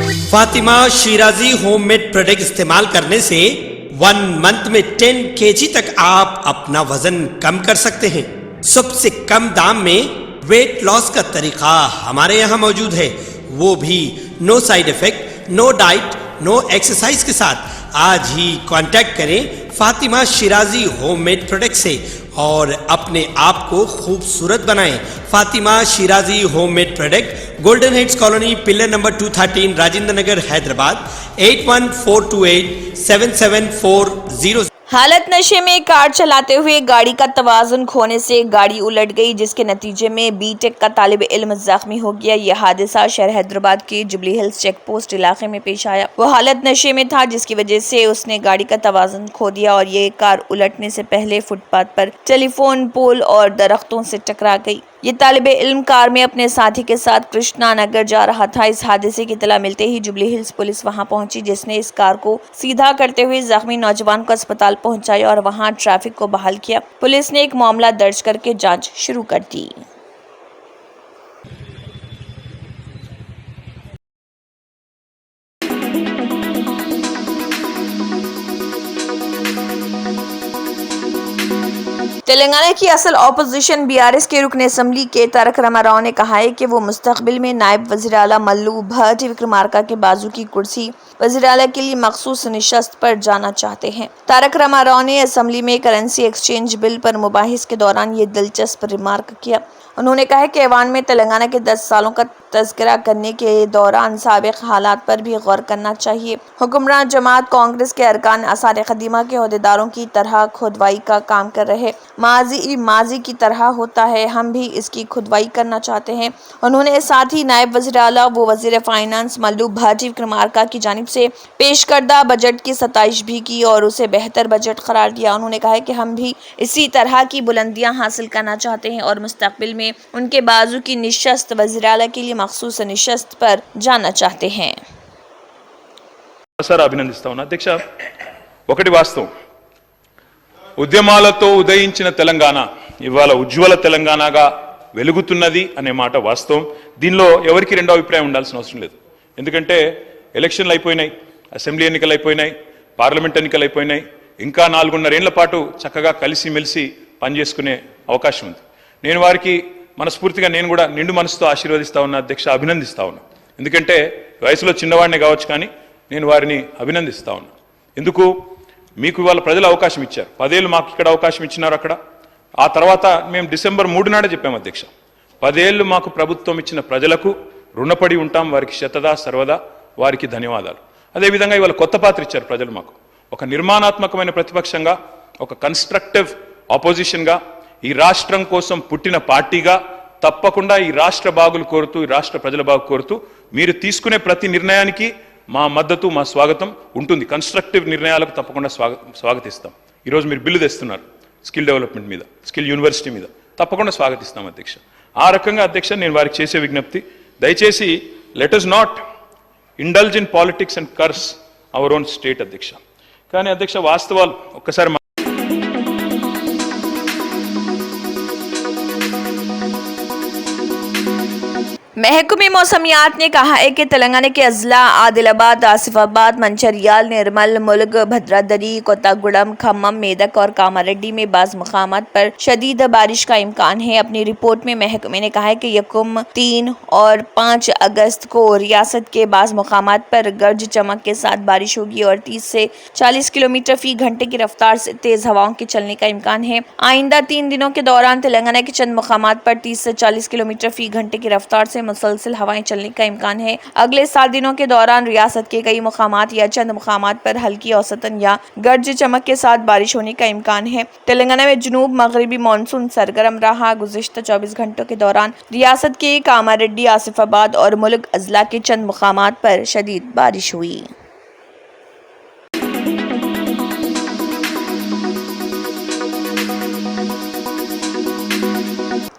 Fatima Shirazi homemade product इस्तेमाल करने से 1 मंथ में 10 kg तक आप अपना वजन कम कर सकते हैं। सबसे कम दाम में वेट लॉस का तरीका हमारे यहाँ मौजूद है, वो भी no side effect, no diet, no exercise के साथ। आज ही कांटेक्ट करें फातिमा शिराजी होममेड प्रोडक्ट से और अपने आप को खूबसूरत बनाएं। Fatima Shirazi homemade product, golden heads colony, pillar number 213, Rajendra Nagar, Hyderabad 8142877400। हालत नशे में कार चलाते हुए गाड़ी का तवाजुन खोने से गाड़ी उलट गई, जिसके नतीजे में बीटेक का तालिब इल्म जख्मी हो गया। यह हादसा शहर हैदराबाद के जुबली हिल्स चेक पोस्ट इलाके में पेश आया। वो हालत नशे में था, जिसकी वजह से उसने गाड़ी का तवाजुन खो दिया और ये कार उलटने से पहले फुटपाथ पर टेलीफोन पोल और दरख्तों से टकरा गई। ये तालिब इल्म कार में अपने साथी के साथ कृष्णा नगर जा रहा था। इस हादसे की इत्तला मिलते ही जुबली हिल्स पुलिस वहां पहुंची, जिसने इस कार को सीधा करते हुए जख्मी नौजवान को अस्पताल पहुंचाया और वहां ट्रैफिक को बहाल किया। पुलिस ने एक मामला दर्ज करके जांच शुरू कर दी। तेलंगाना की असल अपोजिशन बीआरएस के रुकन असम्बली के तारक रामाराव ने कहा है कि वो मुस्तकबिल में नायब वज़ीर आला मल्लू भट्ट विक्रमार्का के बाजू की कुर्सी वज़ीर आला के लिए मखसूस निशस्त पर जाना चाहते हैं। तारक रामाराव ने असम्बली में करेंसी एक्सचेंज बिल पर मुबाहिस के दौरान ये दिलचस्प रिमार्क किया। उन्होंने कहा कि ऐवान में तेलंगाना के 10 सालों का तज़किरा करने के दौरान साबिक़ हालात पर भी गौर करना चाहिए। हुक्मरान जमात कांग्रेस के अरकान आसार ख़दीमा के अहदेदारों की तरह खुदवाई का काम कर रहे। माजी की तरह होता है, हम भी इसकी खुदवाई करना चाहते हैं। उन्होंने साथ ही नायब वज़ीर आला व वज़ीर फाइनेंस मल्लू भट्ट विक्रमार्का की जानिब से पेश करदा बजट की सताइश भी की और उसे बेहतर बजट करार दिया। उन्होंने कहा कि हम भी इसी तरह की बुलंदियां हासिल करना चाहते हैं और मुस्तकबिल में उनके बाजू की निशस्त वज़ीर आला के लिए मखसूस निशस्त पर जाना चाहते हैं। సార్ అభినందిస్తా ఉన్నా అధ్యక్ష. ఒకటి వాస్తవం, ఉద్యమాలతో ఉదయించిన తెలంగాణ ఇవాళ ఉజ్వల తెలంగాణగా వెలుగుతున్నది అనే మాట వాస్తవం. దీనిలో ఎవరికి రెండో అభిప్రాయం ఉండాల్సిన అవసరం లేదు. ఎందుకంటే ఎలక్షన్లు అయిపోయినాయి, అసెంబ్లీ ఎన్నికలు అయిపోయినాయి, పార్లమెంట్ ఎన్నికలు అయిపోయినాయి. ఇంకా 4.5 ఏళ్ల పాటు చక్కగా కలిసిమెలిసి పనిచేసుకునే అవకాశం ఉంది. నేను వారికి మనస్ఫూర్తిగా నేను కూడా నిండు మనసుతో ఆశీర్వదిస్తా ఉన్నా అధ్యక్ష, అభినందిస్తా ఉన్నా. ఎందుకంటే వయసులో చిన్నవాడినే కావచ్చు, కానీ నేను వారిని అభినందిస్తా ఉన్నా. ఎందుకు? మీకు ఇవాళ ప్రజలు అవకాశం ఇచ్చారు. 10 ఏళ్ళు మాకు ఇక్కడ అవకాశం ఇచ్చినారు అక్కడ. ఆ తర్వాత మేము డిసెంబర్ 3 నాడే చెప్పాము అధ్యక్ష, 10 ఏళ్ళు మాకు ప్రభుత్వం ఇచ్చిన ప్రజలకు రుణపడి ఉంటాం, వారికి శతదా సర్వదా వారికి ధన్యవాదాలు. అదేవిధంగా ఇవాళ కొత్త పాత్ర ఇచ్చారు ప్రజలు మాకు. ఒక నిర్మాణాత్మకమైన ప్రతిపక్షంగా, ఒక కన్స్ట్రక్టివ్ ఆపోజిషన్గా, ఈ రాష్ట్రం కోసం పుట్టిన పార్టీగా తప్పకుండా ఈ రాష్ట్ర బాగులు కోరుతూ, ఈ రాష్ట్ర ప్రజల బాగు కోరుతూ మీరు తీసుకునే ప్రతి నిర్ణయానికి మా మద్దతు, మా స్వాగతం ఉంటుంది. కన్స్ట్రక్టివ్ నిర్ణయాలకు తప్పకుండా స్వాగతిస్తాం. ఈరోజు మీరు బిల్లు తెస్తున్నారు స్కిల్ డెవలప్మెంట్ మీద, స్కిల్ యూనివర్సిటీ మీద, తప్పకుండా స్వాగతిస్తాం అధ్యక్ష. ఆ రకంగా అధ్యక్ష నేను వారికి చేసే విజ్ఞప్తి, దయచేసి let us not indulge in politics and curse our own state అధ్యక్ష. కానీ అధ్యక్ష వాస్తవాలు ఒక్కసారి महकमे मौसमियात ने कहा है कि तेलंगाना के अजला आदिलाबाद, आसिफाबाद, मंचरियाल, निर्मल, मुलग, भद्रादरी, कोत्तागुड़म, खम्मम, मेदक और कामारेड्डी में बाज़ मकामात पर शदीद बारिश का इम्कान है। अपनी रिपोर्ट में महकमे ने कहा है कि 1, 3 और 5 अगस्त को रियासत के बाज़ मकामात पर गर्ज चमक के साथ बारिश होगी और 30 से 40 किलोमीटर फी घंटे की रफ्तार से तेज हवाओं के चलने का इम्कान है। आइंदा 3 दिनों के दौरान तेलंगाना के चंद मकामात पर 30 से 40 किलोमीटर फी घंटे की रफ्तार से मुसलसल हवाएं चलने का इम्कान है। अगले 7 दिनों के दौरान रियासत के कई मुकामात या चंद मुकामात पर हल्की औसतन या गर्ज चमक के साथ बारिश होने का इम्कान है। तेलंगाना में जनूब मगरबी मानसून सरगर्म रहा। गुज़िश्ता 24 घंटों के दौरान रियासत के कामारेड्डी, आसिफाबाद और मुल्क अजला के चंद मुकामात पर शदीद बारिश हुई।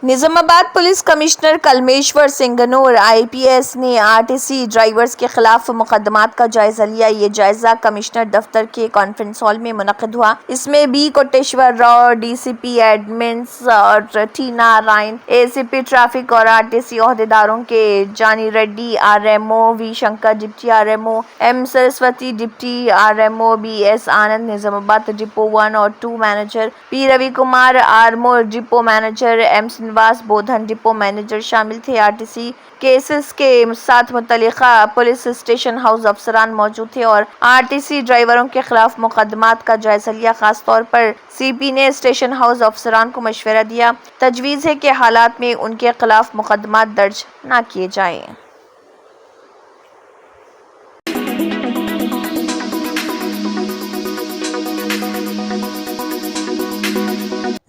Nizamabad police commissioner Kalmeshwar Singanur IPS ने आरटीसी ड्राइवर्स के खिलाफ मुकदमात का जायजा लिया। ये जायजा कमिश्नर दफ्तर के कॉन्फ्रेंस हॉल में मुनक्किद हुआ। इसमें B Koteshwar Rao, DCP admins और T नारायण, ACP ट्रैफिक और आरटीसी ओहदेदारों के Jani Reddy RMO, V Shankar deputy RMO, M Saraswati deputy RMO, BS Anand Nizamabad depot 1 और 2 manager, P Ravi Kumar Armoor depot manager, M Srinivas Bodhan depot manager शामिल थे। आरटीसी केसेस के साथ मुतल्लिका पुलिस स्टेशन हाउस अफसरान मौजूद थे और आरटीसी ड्राइवरों के खिलाफ मुकदमात का जायजा लिया। खास तौर पर CP ने स्टेशन हाउस अफसरान को मशवरा दिया। तजवीज़ है कि हालात में उनके खिलाफ मुकदमात दर्ज न किए जाएं।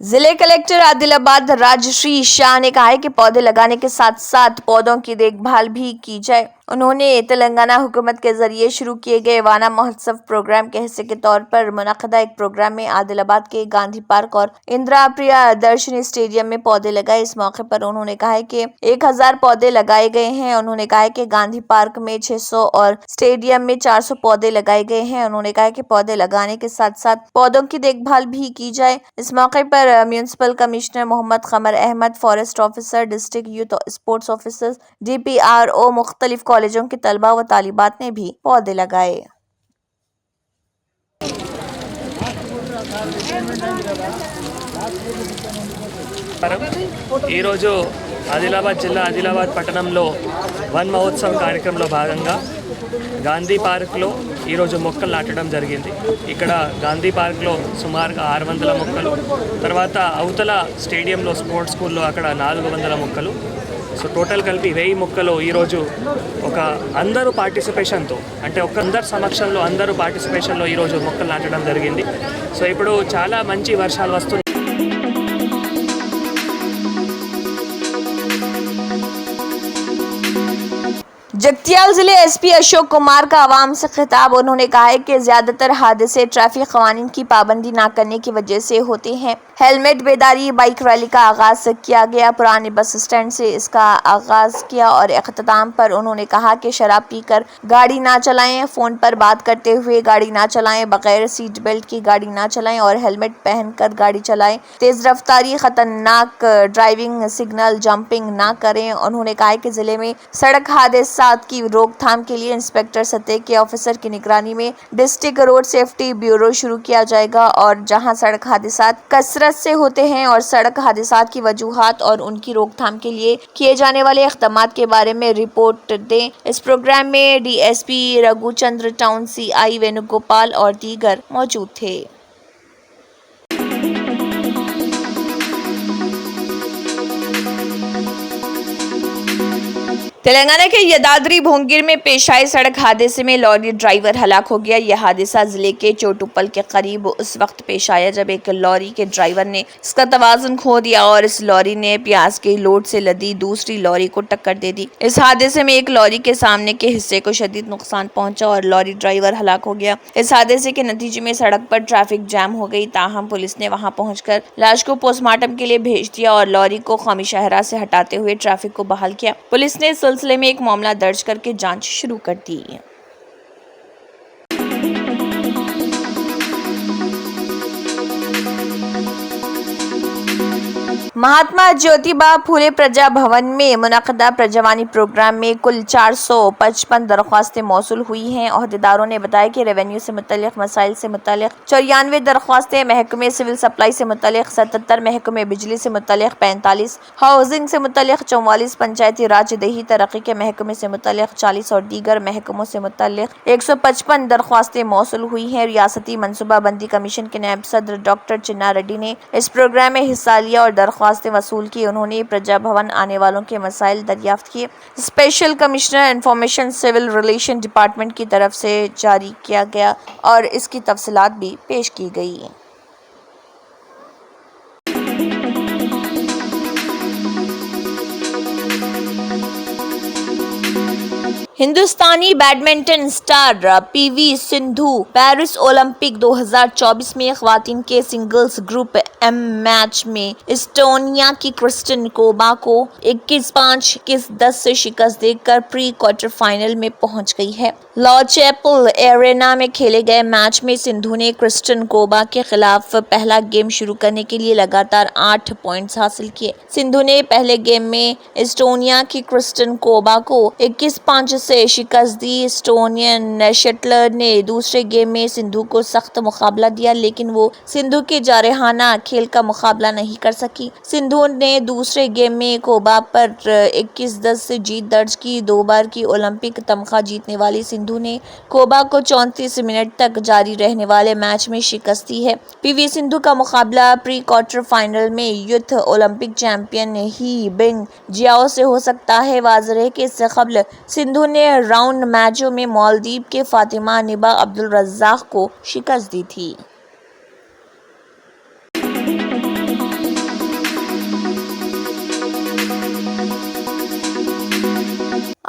जिले कलेक्टर आदिलाबाद राजश्री शाह ने कहा है कि पौधे लगाने के साथ साथ पौधों की देखभाल भी की जाए। उन्होंने तेलंगाना हुकूमत के जरिए शुरू किए गए वाना महोत्सव प्रोग्राम के हिस्से के तौर पर मुनक्किदा एक प्रोग्राम में आदिलाबाद के गांधी पार्क और इंदिरा प्रियदर्शनी स्टेडियम में पौधे लगाए। इस मौके पर उन्होंने कहा है कि 1000 पौधे लगाए गए हैं। उन्होंने कहा है कि गांधी पार्क में 600 और स्टेडियम में 400 पौधे लगाए गए हैं। उन्होंने कहा कि पौधे लगाने के साथ साथ पौधों की देखभाल भी की जाए। इस मौके पर municipal commissioner Mohammed Qamar Ahmed, forest officer, district youth sports officer, DPRO, मुख्तलिफ कॉलेजों के तलबा व तालिबात ने भी पौधे लगाए। ఈరోజు ఆదిలాబాద్ జిల్లా ఆదిలాబాద్ పట్టణంలో వన్ మహోత్సవ్ కార్యక్రమంలో భాగంగా గాంధీ పార్క్లో ఈరోజు మొక్కలు నాటడం జరిగింది. ఇక్కడ గాంధీ పార్క్లో సుమారుగా 600 మొక్కలు, తర్వాత అవతల స్టేడియంలో స్పోర్ట్స్ స్కూల్లో అక్కడ 400 మొక్కలు, సో టోటల్ కలిపి 1000 మొక్కలు ఈరోజు ఒక అందరూ పార్టిసిపేషన్తో, అంటే అందరి సమక్షంలో అందరూ పార్టిసిపేషన్లో ఈరోజు మొక్కలు నాటడం జరిగింది. సో ఇప్పుడు చాలా మంచి వర్షాలు వస్తున్నాయి. जगतियाल जिले SP अशोक कुमार का आवाम से खिताब। उन्होंने कहा है कि ज्यादातर हादसे ट्रैफिक कवानीन की पाबंदी ना करने की वजह से होते हैं। हेलमेट बेदारी बाइक रैली का आगाज किया गया। पुराने बस स्टैंड से इसका आगाज किया और इख्तिताम पर उन्होंने कहा कि शराब पीकर गाड़ी ना चलाएं, फोन पर बात करते हुए गाड़ी ना चलाएं, बगैर सीट बेल्ट की गाड़ी ना चलाएं और हेलमेट पहनकर गाड़ी चलाएं। तेज रफ्तारी, खतरनाक ड्राइविंग, सिग्नल जंपिंग ना करें। उन्होंने कहा कि जिले में सड़क हादसा की रोकथाम के लिए इंस्पेक्टर सतह के ऑफिसर की निगरानी में डिस्ट्रिक्ट रोड सेफ्टी ब्यूरो शुरू किया जाएगा और जहां सड़क हादसा कसरत से होते हैं और सड़क हादसा की वजूहात और उनकी रोकथाम के लिए किए जाने वाले इक़दामात के बारे में रिपोर्ट दें। इस प्रोग्राम में DSP रघुचंद्र, टाउन CI वेणुगोपाल और दीगर मौजूद थे। तेलंगाना के यदाद्री भोंगिर में पेश आए सड़क हादसे में लॉरी ड्राइवर हलाक हो गया। यह हादसा जिले के चोटुपल के करीब उस वक्त पेश आया जब एक लॉरी के ड्राइवर ने इसका तवाज़ुन खो दिया और इस लॉरी ने प्याज के लोड से लदी दूसरी लॉरी को टक्कर दे दी। इस हादसे में एक लॉरी के सामने के हिस्से को शदीद नुकसान पहुंचा और लॉरी ड्राइवर हलाक हो गया। इस हादसे के नतीजे में सड़क पर ट्रैफिक जाम हो गई। ताहम पुलिस ने वहां पहुंचकर लाश को पोस्टमार्टम के लिए भेज दिया और लॉरी को कौमी शाहराह से हटाते हुए ट्रैफिक को बहाल किया। पुलिस ने सिलसिले में एक मामला दर्ज करके जांच शुरू कर दी। महात्मा ज्योतिबा फूले प्रजा भवन में मुनक़दा प्रजावानी प्रोग्राम में कुल 455 दरख्वास्तें मौसूल हुई हैं। ओहदेदारों ने बताया कि रेवेन्यू से मुतल्लिक़ मसाइल से मुतल्लिक़ 94 दरख्वास्तें, महकमे सिविल सप्लाई से मुतल्लिक़ 77, महकमे बिजली से मुतल्लिक़ 45, हाउसिंग से मुतल्लिक़ 44, पंचायती राज दही तरक्की के महकमे से मुतल्लिक़ 40 और दीगर महकमों से मुतल्लिक़ 155 दरख्वास्तें मौसूल हुई हैं। रियासती मनसूबाबंदी कमीशन के नायब सदर डॉक्टर चिन्ना रेड्डी ने इस प्रोग्राम में हिस्सा लिया और दरख्वास्तें वसूल की। उन्होंने प्रजा भवन आने वालों के मसाइल दरियाफ्त किए। Special commissioner information civil relation department की तरफ से जारी किया गया और इसकी तफसीलात भी पेश की गई। हिंदुस्तानी badminton star PV Sindhu Paris Olympic 2024 में ख्वातीन के सिंगल्स ग्रुप एम मैच में एस्टोनिया की क्रिस्टिन कोबा को 21-5, 21-10 से शिकस्त देकर प्री क्वार्टर फाइनल में पहुंच गई है। लॉ चैपल एरेना में खेले गए मैच में सिंधु ने क्रिस्टिन कोबा के खिलाफ पहला गेम शुरू करने के लिए लगातार 8 पॉइंट्स हासिल किए। सिंधु ने पहले गेम में एस्टोनिया की क्रिस्टिन कोबा को 21-5 से शिकस्त दी। एस्टोनियन शटलर ने दूसरे गेम में सिंधु को सख्त मुकाबला दिया, लेकिन वो सिंधु के जारहाना खेल का मुकाबला नहीं कर सकी। सिंधु ने दूसरे गेम में कोबा पर 21-10 से जीत दर्ज की। 2 बार की ओलंपिक तमगा जीतने वाली सिंधु ने कोबा को 34 मिनट तक जारी रहने वाले मैच में शिकस्त दी है। पीवी सिंधु का मुकाबला प्री क्वार्टर फाइनल में यूथ ओलंपिक चैंपियन ही बिंग जियाओ से हो सकता है। वाज़ेह है कि इससे कबल सिंधु ने राउंड मैचों में मालदीव के फातिमा निबा अब्दुल रज़्ज़ाक को शिकस्त दी थी।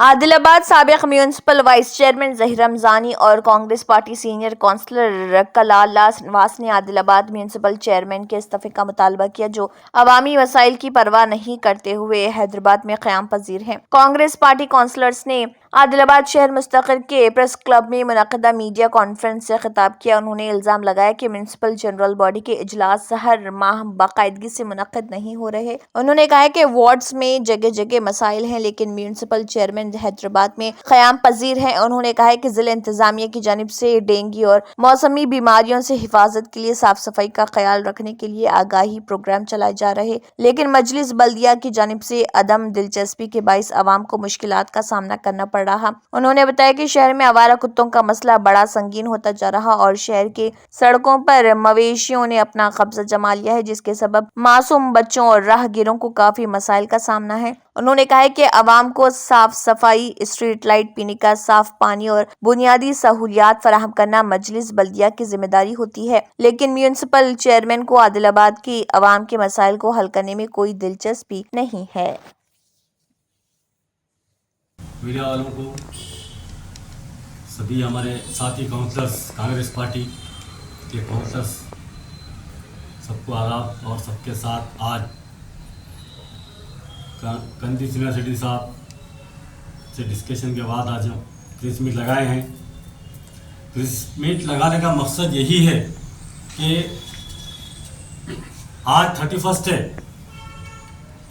आदिलाबाद साबिक municipal vice chairman Zaheer Ramzani और कांग्रेस पार्टी सीनियर काउंसलर कलाला नवास ने आदिलाबाद म्यूनिसिपल चेयरमैन के इस्तीफे का मुतालबा किया, जो अवामी मसाइल की परवाह नहीं करते हुए हैदराबाद में क़याम पजीर हैं। कांग्रेस पार्टी काउंसलर्स ने आदिलाबाद शहर मुस्तकिल के प्रेस क्लब में मुनक़दा मीडिया कॉन्फ्रेंस से खिताब किया। उन्होंने इल्ज़ाम लगाया कि म्यूनिसिपल जनरल बॉडी के इजलास हर माह बाकायदगी से मुनक़द नहीं हो रहे। उन्होंने कहा कि वार्ड्स में जगह जगह मसाइल हैं, लेकिन म्यूनिसिपल चेयरमैन हैदराबाद में क़याम पजीर हैं। उन्होंने कहा कि ज़िला इंतजामिया की जानिब से डेंगू और मौसमी बीमारियों से हिफाजत के लिए साफ सफाई का ख्याल रखने के लिए आगाही प्रोग्राम चलाए जा रहे, लेकिन मजलिस बल्दिया की जानिब से अदम दिलचस्पी के बाइस आवाम को मुश्किलात का सामना करना पड़ रहा। उन्होंने बताया कि शहर में आवारा कुत्तों का मसला बड़ा संगीन होता जा रहा और शहर के सड़कों पर मवेशियों ने अपना कब्जा जमा लिया है, जिसके सबब मासूम बच्चों और राहगीरों को काफी मसाइल का सामना है। उन्होंने कहा कि आवाम को साफ सफाई, स्ट्रीट लाइट, पीने का साफ पानी और बुनियादी सहूलियात फराहम करना मजलिस बल्दिया की जिम्मेदारी होती है, लेकिन म्यूनिसिपल चेयरमैन को आदिलाबाद की आवाम के मसाइल को हल करने में कोई दिलचस्पी नहीं है। मीडिया वालों को, सभी हमारे साथी काउंसलर्स, कांग्रेस पार्टी के काउंसलर्स, सबको आदाब और सबके साथ आज कंदी सीनियर सिटी साहब से डिस्कशन के बाद आज हम प्रेस मीट लगाए हैं। प्रेस मीट लगाने का मकसद यही है कि आज 31 है,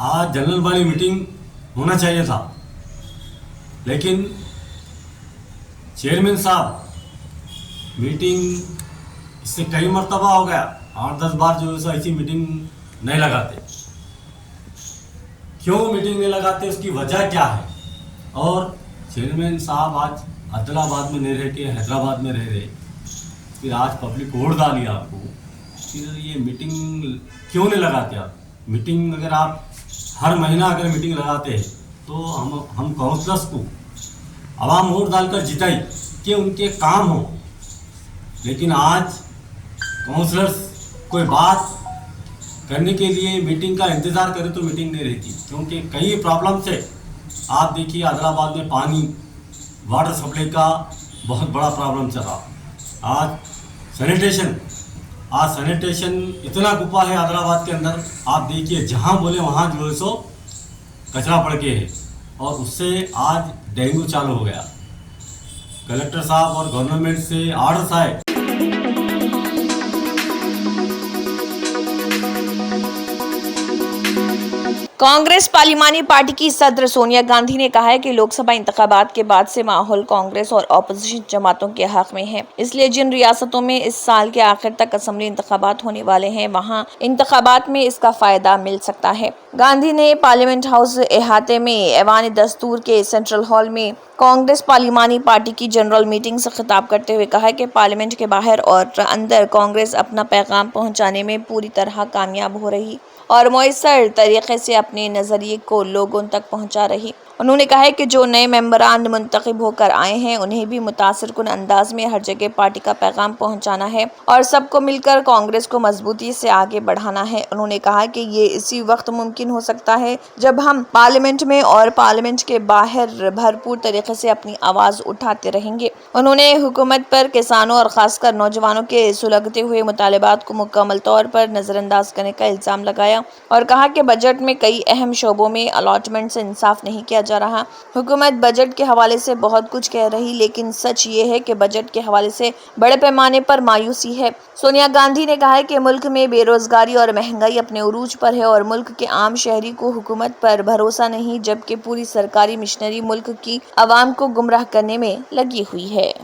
आज जनरल बॉडी मीटिंग होना चाहिए था, लेकिन चेयरमैन साहब मीटिंग इससे कई मरतबा हो गया, 8-10 बार जो है ऐसी मीटिंग नहीं लगाते। क्यों मीटिंग नहीं लगाते, उसकी वजह क्या है? और चेयरमैन साहब आज आदिलाबाद में नहीं रह के हैदराबाद में रह रहे, फिर आज पब्लिक वोट डाली आपको, फिर ये मीटिंग क्यों नहीं लगाते आप? मीटिंग अगर आप हर महीना अगर मीटिंग लगाते हैं तो हम काउंसलर्स को आवाम वोट डालकर जिताई कि उनके काम हो, लेकिन आज काउंसलर्स कोई बात करने के लिए मीटिंग का इंतज़ार करें तो मीटिंग नहीं रहती, क्योंकि कई प्रॉब्लम से आप देखिए आदिलाबाद में पानी, वाटर सप्लाई का बहुत बड़ा प्रॉब्लम चल रहा। आज सैनिटेशन इतना गुफा है आदिलाबाद के अंदर, आप देखिए जहाँ बोले वहाँ जो है सो कचरा पड़ के है, और उससे आज डेंगू चालू हो गया। कलेक्टर साहब और गवर्नमेंट से आर्डर्स आए। कांग्रेस पार्लिमानी पार्टी की सदर सोनिया गांधी ने कहा है कि लोकसभा इंतखाबात के बाद से माहौल कांग्रेस और अपोजिशन जमातों के हक में है, इसलिए जिन रियासतों में इस साल के आखिर तक असेंबली इंतखाबात होने वाले हैं, वहां इंतखाबात में इसका फायदा मिल सकता है। गांधी ने पार्लियामेंट हाउस अहाते में ऐवान दस्तूर के सेंट्रल हॉल में कांग्रेस पार्लिमानी पार्टी की जनरल मीटिंग से खिताब करते हुए कहा कि पार्लियामेंट के बाहर और अंदर कांग्रेस अपना पैगाम पहुंचाने में पूरी तरह कामयाब हो रही और मुयस्सर तरीके से अपने नज़रिए को लोगों तक पहुंचा रही। उन्होंने कहा है कि जो नए मेंबरान मुंतखब होकर आए हैं उन्हें भी मुतासिर कुन अंदाज में हर जगह पार्टी का पैगाम पहुंचाना है और सबको मिलकर कांग्रेस को मजबूती से आगे बढ़ाना है। उन्होंने कहा कि ये इसी वक्त मुमकिन हो सकता है जब हम पार्लियामेंट में और पार्लियामेंट के बाहर भरपूर तरीके से अपनी आवाज उठाते रहेंगे। उन्होंने हुकूमत पर किसानों और खासकर नौजवानों के सुलगते हुए मुतालबात को मुकम्मल तौर पर नजरअंदाज करने का इल्जाम लगाया और कहा कि बजट में कई अहम शोबों में अलॉटमेंट से इंसाफ नहीं किया जा रहा। हुकूमत बजट के हवाले से बहुत कुछ कह रही, लेकिन सच ये है कि बजट के हवाले से बड़े पैमाने पर मायूसी है। सोनिया गांधी ने कहा है कि मुल्क में बेरोजगारी और महंगाई अपने उरूज पर है और मुल्क के आम शहरी को हुकूमत पर भरोसा नहीं, जबकि पूरी सरकारी मिशनरी मुल्क की आवाम को गुमराह करने में लगी हुई है।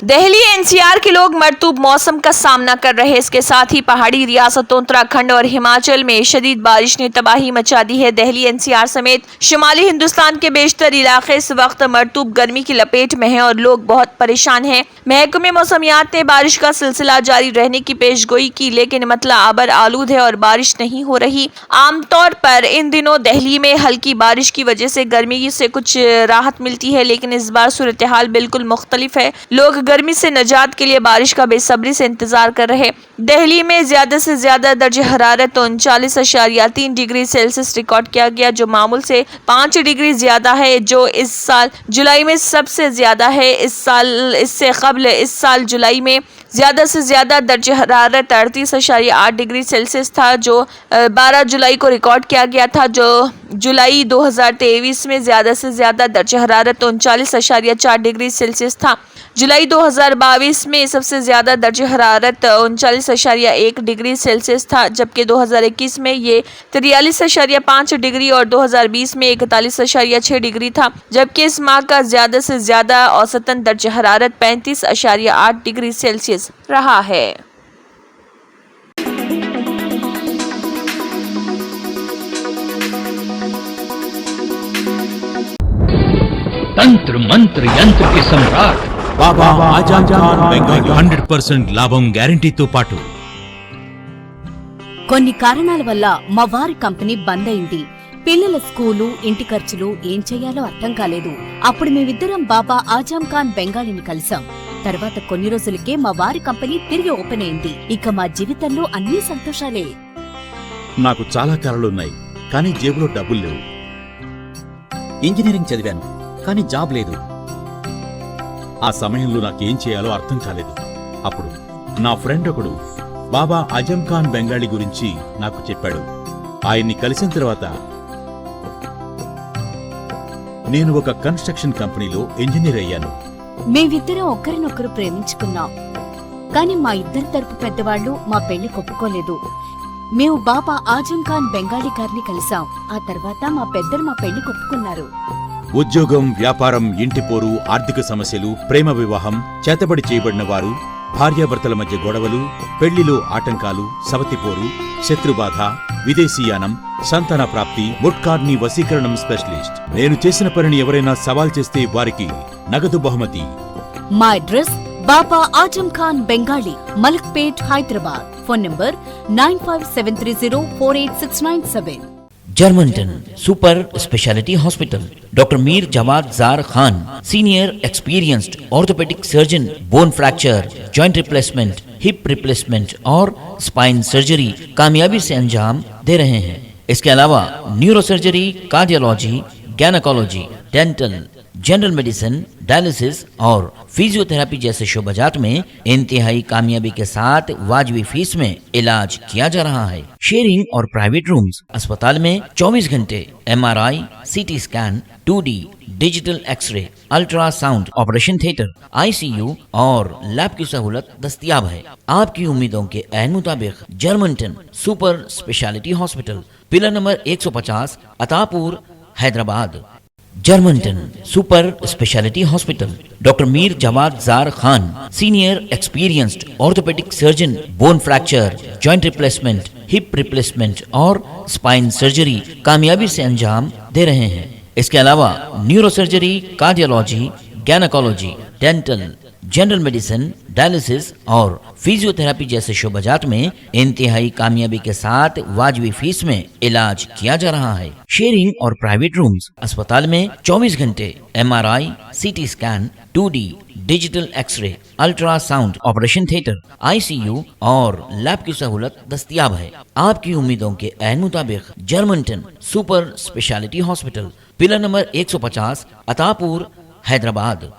दिल्ली एनसीआर के लोग मरतूब मौसम का सामना कर रहे हैं। इसके साथ ही पहाड़ी रियासतों उत्तराखंड और हिमाचल में शदीद बारिश ने तबाही मचा दी है। दिल्ली एनसीआर समेत शुमाली हिंदुस्तान के बेशतर इलाके इस वक्त मरतूब गर्मी की लपेट में हैं और लोग बहुत परेशान हैं। महकमे मौसमियात ने बारिश का सिलसिला जारी रहने की पेशगोई की, लेकिन मतला आबर आलूद है और बारिश नहीं हो रही। आमतौर पर इन दिनों दिल्ली में हल्की बारिश की वजह से गर्मी से कुछ राहत मिलती है, लेकिन इस बार सूरत हाल बिल्कुल मुख्तलिफ है। लोग गर्मी से निजात के लिए बारिश का बेसब्री से इंतजार कर रहे। दिल्ली में ज्यादा से ज्यादा दर्ज हरारत 39.3 डिग्री सेल्सियस रिकॉर्ड किया गया, जो मामूल से 5 डिग्री ज्यादा है, जो इस साल जुलाई में सबसे ज्यादा है। इससे कबल इस साल जुलाई में ज्यादा से ज्यादा दर्ज हरारत 38.8 डिग्री सेल्सियस था, जो 12 जुलाई को रिकॉर्ड किया गया था। जो जुलाई 2023 में ज्यादा से ज्यादा दर्ज हरारत 39.4 डिग्री सेल्सियस था। जुलाई 2022 में सबसे ज्यादा दर्ज हरारत 39.1 डिग्री सेल्सियस था, जबकि 2021 में ये 43.5 डिग्री और 2020 में 41.6 डिग्री था, जबकि इस माह का ज्यादा से ज्यादा औसतन दर्ज हरारत 35.8 डिग्री सेल्सियस रहा है। तंत्र मंत्र यंत्र के सम्राट బాబా ఆజం ఖాన్ బెంగాలీ 100% లాభం గ్యారంటీతో పాటు కొన్ని కారణాల వల్ల మా వారి కంపెనీ బంద్ అయింది. పిల్లల స్కూలు, ఇంటి ఖర్చులు ఏం చెయ్యాలో అర్థం కాలేదు. అప్పుడు మేమిద్దరం బాబా ఆజం ఖాన్ బెంగాలీని కలిసాం. తర్వాత కొన్ని రోజులకే మా వారి కంపెనీ తిరిగి ఓపెన్ అయింది. ఇక మా జీవితంలో అన్ని సంతోషాలే. నాకు చాలా కలలున్నాయి, కానీ జేబులో డబ్బులు లేవు. ఇంజనీరింగ్ చదివాను, కానీ జాబ్ లేదు. ఆ సమయంలో నాకేం చేయాలో అర్థం కాలేదు. అప్పుడు నా ఫ్రెండ్ ఒకడు బాబా ఆజం ఖాన్ బెంగాలీ గురించి నాకు చెప్పాడు. ఆయన్ని కలిసిన తర్వాత నేను ఒక కన్స్ట్రక్షన్ కంపెనీలో ఇంజనీర్ అయ్యాను. మేమిద్దరం ఒకరినొకరు ప్రేమించుకున్నాం, కానీ మా ఇద్దరి తరపు పెద్దవాళ్లు మా పెళ్లి ఒప్పుకోలేదు. మేము బాబా ఆజం ఖాన్ బెంగాలీ గారిని కలిసాం. ఆ తర్వాత మా పెద్దలు మా పెళ్లి ఒప్పుకున్నారు. ఉద్యోగం, వ్యాపారం, ఇంటి పోరు, ఆర్థిక సమస్యలు, ప్రేమ వివాహం, చేతబడి చేయబడిన వారు, భార్యాభర్తల మధ్య గొడవలు, పెళ్లిలో ఆటంకాలు, సవతిపోరు, శత్రుబాధ, విదేశీయానం, సంతాన ప్రాప్తి, ముట్కార్ని వశీకరణం స్పెషలిస్ట్. నేను చేసిన పనిని ఎవరైనా సవాల్ చేస్తే వారికి నగదు బహుమతి. మా address Baba Azam Khan Bengali, Malakpet, Hyderabad. Phone number 9573048697. Germanten super speciality hospital, doctor Mir Jawad Zar Khan, senior experienced orthopaedic surgeon, bone fracture, joint replacement, hip replacement और स्पाइन सर्जरी कामयाबी से अंजाम दे रहे हैं। इसके अलावा neuro surgery, cardiology, gynaecology, dental, general medicine, dialysis और फिजियोथेरेपी जैसे शोबाजात में इंतहाई कामयाबी के साथ वाजबी फीस में इलाज किया जा रहा है। शेयरिंग और प्राइवेट रूम्स। अस्पताल में 24 घंटे MRI, CT scan, 2D digital x-ray, ultrasound, operation theatre, ICU और लैब की सहूलत दस्तयाब है। आपकी उम्मीदों के ऐन मुताबिक Germanton super speciality hospital, pillar number 150, Attapur, Hyderabad. Germanton super speciality hospital, doctor Mir Jawad Zar Khan, senior experienced orthopaedic surgeon, bone fracture, joint replacement, hip replacement और स्पाइन सर्जरी कामयाबी से अंजाम दे रहे हैं। इसके अलावा neuro surgery, cardiology, gynaecology, dental, general medicine, dialysis और फिजियोथेरेपी जैसे शोबाजात में इंतहाई कामयाबी के साथ वाजबी फीस में इलाज किया जा रहा है। शेयरिंग और प्राइवेट रूम्स, अस्पताल में 24 घंटे MRI, CT scan, 2D digital x-ray, ultrasound, operation theatre, ICU और लैब की सहूलत दस्तयाब है। आपकी उम्मीदों के ऐन मुताबिक Germanton super speciality hospital, pillar number 150, Attapur, Hyderabad